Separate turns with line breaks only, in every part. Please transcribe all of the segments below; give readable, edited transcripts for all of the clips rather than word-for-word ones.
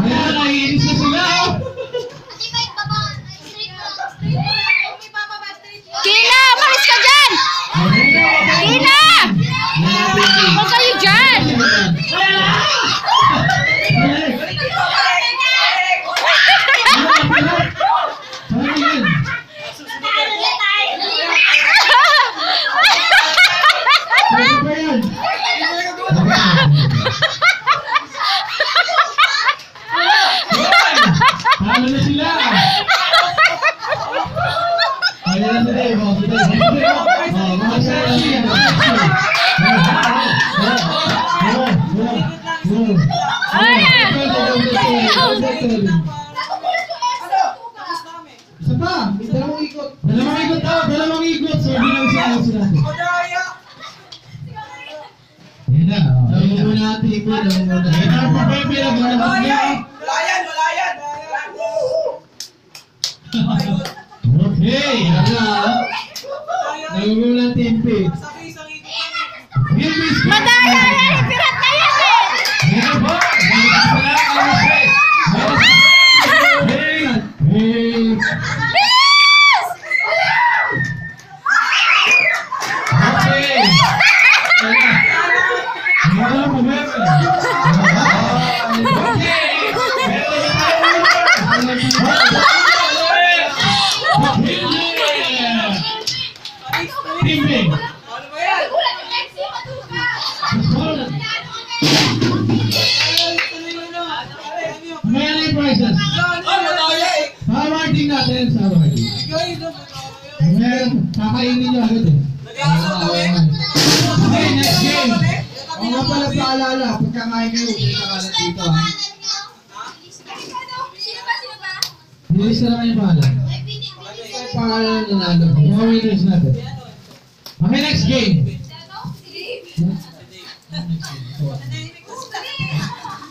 Ayan, naiinis na sila.
Kina, malis ka dyan! Kina! Huwag kayo dyan!
Talo na sila. Ayan na rin. Isa pa, may dalawang ikot. Dalawang ikot. So, hindi lang siya ako sila. Yan na. Dawin mo natin ikot. Yan na, papipilag mo naman niya. Okay, yan na. Dawin mo natin ikot.
Madaya yan! Pirat na yan eh!
Yan po. Awarding natin sa awarding. Kakainin nyo agad eh. Okay, next game. O nga pala paalala, pagkakain kayo, pinakalat dito ha. Bilis na naman yung pangalan. Pangalan na nanalo. Mga winners natin. Okay, next game.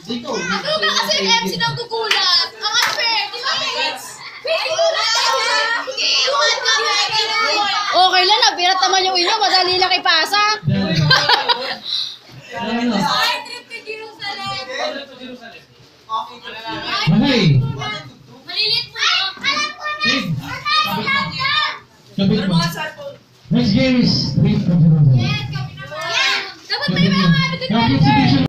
Ano ba kasi yung MC ng gugulat? Ang unfair, di ba? Okay lang, nabirat naman yung inyo. Madali lang ipasa.
Okay.
Malilit po.
Kabit mo. Next game is 3 from 0.
Dapat may mga